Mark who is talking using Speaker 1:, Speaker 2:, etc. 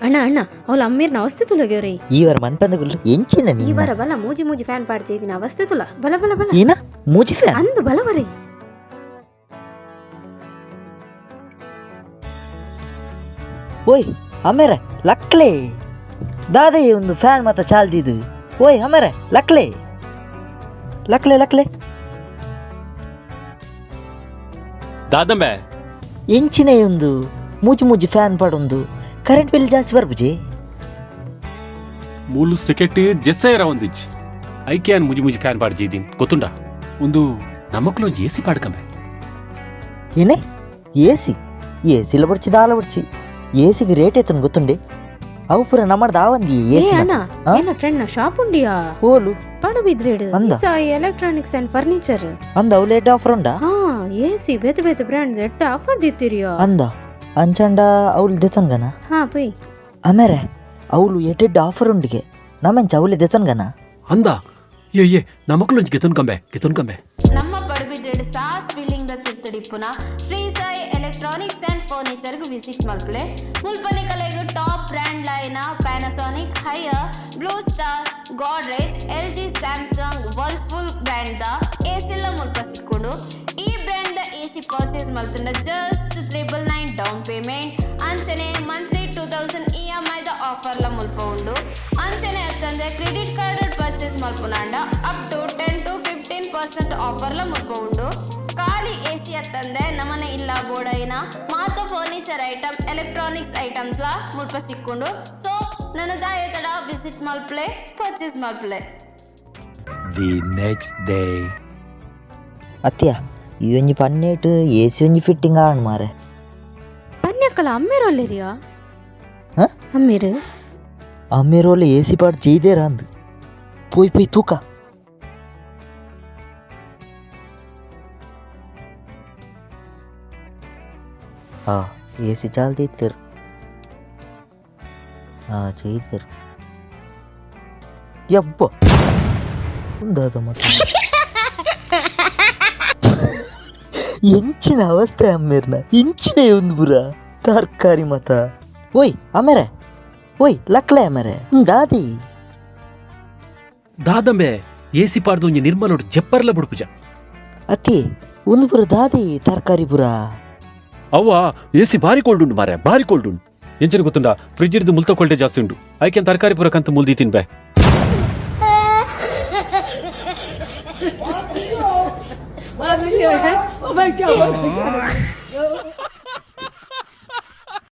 Speaker 1: ಅಣ್ಣ ಅಣ್ಣ ಅವಳ ಅಮ್ಮೀರ್ನ ಅವಸ್ಥೆ ತುಲಗ್ಯೋರಿ
Speaker 2: ಈ ವಾರ ಮನ್ಪಂದಗುಲ್ಲು ಎಂಚಿನ
Speaker 1: ಈ ವಾರ ಬಲ ಮೂಜಿ ಮೂಜಿ ಫ್ಯಾನ್ ಪಾಡ್ತಿದ್ದೀನಿ ಅವಸ್ಥೆ ತುಲ ಬಲ ಬಲ ಬಲ
Speaker 2: ಏನ ಮೂಜಿ ಫ್ಯಾನ್
Speaker 1: ಅಂದು ಬಲವರಿ
Speaker 2: ಓಯ್ ಅಮೇರೆ ಲಕ್ಲೆ ದಾದೆ ಒಂದು ಫ್ಯಾನ್ ಮಾತ ಚಾಲ್ದಿದು ಓಯ್ ಅಮೇರೆ ಲಕ್ಲೆ ಲಕ್ಲೆ ಲಕ್ಲೆ
Speaker 3: ದಾದಂಬೆ
Speaker 2: ಎಂಚಿನ ಒಂದು ಮೂಜಿ ಮೂಜಿ ಫ್ಯಾನ್ ಪಾಡೊಂದು ಕರೆಂಟ್ ಬಿಲ್ ಜಾಸ್ತಿ ಬರ್ಬುಜಿ
Speaker 3: ಮೂಲು ಕ್ರಿಕೆಟ್ ಜೆಸ್ಸೈರ ಒಂದಿಜ್ಜಿ ಐಕ್ಯಾನ್ ಮುಜಿ ಮುಜಿ ಫ್ಯಾನ್ ಪಾಡ್ಜಿದೀನಿ ಗೊತ್ತುಂಡ ಒಂದು ನಮ್ಮಕ್ಲು ಒಂದು ಎಸಿ ಪಾಡ್ಕಂಬೆ
Speaker 2: ಏನೇ ಏಸಿಲ ಬಡ್ಚಿ ದಾಲ ಬಡ್ಚಿ ಏಸಿಗೆ ರೇಟ್ ಐತನ್ ಗೊತ್ತುಂಡೆ ಅವು ಪೂರ ನಮ್ಮಡ್ದು ಆವಂದಿ ಏಸಿ
Speaker 1: ಅಣ್ಣ ಏನ ಫ್ರೆಂಡ್ ನ ಶಾಪ್ ಉಂಡಿಯಾ
Speaker 2: ಓಲು
Speaker 1: ಪಡುಬಿದ್ರೇಡ್
Speaker 2: ಅಂದ?
Speaker 1: ಎಲೆಕ್ಟ್ರಾನಿಕ್ಸ್ ಅಂಡ್ ಫರ್ನಿಚರ್
Speaker 2: ಅಂದ ಅವು ಲೇಟ್ ಆಫರ್ ಉಂಡಾ
Speaker 1: ಹಾ ಏಸಿ ಬೇತೆ ಬೇತೆ ಬ್ರ್ಯಾಂಡ್ ಎಟ್ಟ ಆಫರ್ ದಿತ್ತಿರಿಯೋ
Speaker 2: ಅಂದ ಅಂಚಂಡ ಅವಳು ದೆತನ್ಗನ
Speaker 1: ಹಾ ಪೈ
Speaker 2: ಅಮೇರೆ ಅವಳು ಎಡ್ಡೆಡ್ ಆಫರ್ ಉಂಡಿಗೆ ನಮ್ಮಂಚ ಅವಳೆ ದೆತನ್ಗನ
Speaker 3: ಅಂದ ಏ ನಮ್ಮಕ್ಲು ಒಂದು ಗೆತನ್ಕಂಬೆ
Speaker 4: ನಮ್ಮ ಪಡುಬಿದ್ರೆಡ್ ಸಾಸ್ ಬಿಲ್ಡಿಂಗ್ ದ ತಿರ್ತಡಿಪ್ಪುನ Shri Sai electronics and furniture ಗೆ ವಿಸಿಟ್ ಮಲ್ಪಲೆ ಮುಲ್ಪನೆ ಕಲೆಗೆ top brand line Panasonic Haier Blue Star Godrej LG Samsung Whirlpool brand ದ ಎಸಿ ಮುಲ್ಪ ಸಿಕ್ಕೊಂಡು ಈ ಬ್ರ್ಯಾಂಡ್ ದ ಎಸಿ ಪರ್ಚೇಸ್ ಮಲ್ತಂಡ ಜಸ್ಟ್ 999 ಡೌನ್ ಪೇಮೆಂಟ್ ಅಂಚನೆ ಮಂತ್ಲಿ 2000 EMI ದ ಆಫರ್ ಲ ಮುಲ್ಪ ಉಂಡು ಅಂಚನೆ ಅತ್ತಂದ್ರೆ ಕ್ರೆಡಿಟ್ ಕಾರ್ಡ್ ಪರ್ಚೇಸ್ ಮಲ್ಪುನಾಂಡ ಅಪ್ ಟು 10 to 15% ಆಫರ್ ಲ ಮುಲ್ಪ ಉಂಡು ಖಾಲಿ ಎಸಿ ಅತ್ತಂದೆ ನಮನೆ ಇಲ್ಲ ಬೋಡೈನ ಮಾತ ಫರ್ನಿಚರ್ ಐಟಮ್ ಎಲೆಕ್ಟ್ರಾನಿಕ್ಸ್ ಐಟಮ್ಸ್ ಲ ಮುಲ್ಪ ಸಿಕ್ಕೊಂಡು ಸೊ ನನ್ನ ಜಾಯತಡ ವಿಸಿಟ್ ಮಲ್ಪ್ಲೆ ಪರ್ಚೇಸ್ ಮಲ್ಪ್ಲೆ
Speaker 5: The next day.
Speaker 2: ಅತ್ಯ ಈ ಒಂಜಿ ಪನ್ನೇಟ್ ಏಸಿ ಒಂಜಿ ಫಿಟ್ಟಿಂಗ್ ಆಣ್ ಮಾರೆ
Speaker 1: ಪನ್ಯಕ್ಕಲ ಅಮ್ಮೇರು ಅಲ್ಲಿರಿಯಾ
Speaker 2: ಹ?
Speaker 1: ಅಮ್ಮೇರು
Speaker 2: ಅಮ್ಮೇರೋಲೆ ಏಸಿ ಪಾಡ್ ಜೈದೇರ ಅಂದ್ ಪೋಯ್ ಪೋಯ್ ತೂಕ ಹಾ ಏಸಿ ಚಾಲ್ದಿತ್ತರ್ ಹಾ ಜೈದರ್ ಯಬ್ಬ ಒಂದಾದ ಮತ್ತೆ ಎಂಚಿನ ಅವಸ್ಥೆ ಅಮ್ಮೇರ್ನ ಇಂಚಿನ ಒಂದು ಬುರ ತರ್ಕಾರಿ ಮತ ಓಯ್ ಅಮೇರೆ ಓಯ್ ಲಕ್ಲೆ ಅಮೇರೆ ದಾದಿ
Speaker 3: ದಾದಂಬೆ ಎಸಿ ಪಾಡ್ದು ಒಂಜಿ ನಿರ್ಮಲೋಡು ಜಪ್ಪರ್ಲ ಬುಡ್ಪುಜ
Speaker 2: ಅತಿ ಒಂದು ಪುರ ದಾದಿ ತರ್ಕಾರಿ ಪುರ
Speaker 3: ಅವ್ವ ಎಸಿ ಭಾರಿ ಕೋಲ್ಡ್ ಉಂಡು ಮಾರ್ರೆ ಭಾರಿ ಕೋಲ್ಡ್ ಉಂಡು ಎಂಚಿನ ಗೊತ್ತುಂಡ ಫ್ರಿಜ್ ಇರ್ದು ಮುಲ್ತ ಕೋಲ್ಡೆ ಜಾಸ್ತಿ ಉಂಡು ಐಕೆನ್ ತರಕಾರಿ ಪುರಕ್ಕಂತ ಮುಲ್ದಿ ತಿನ್ಬೆ
Speaker 1: Oh my god.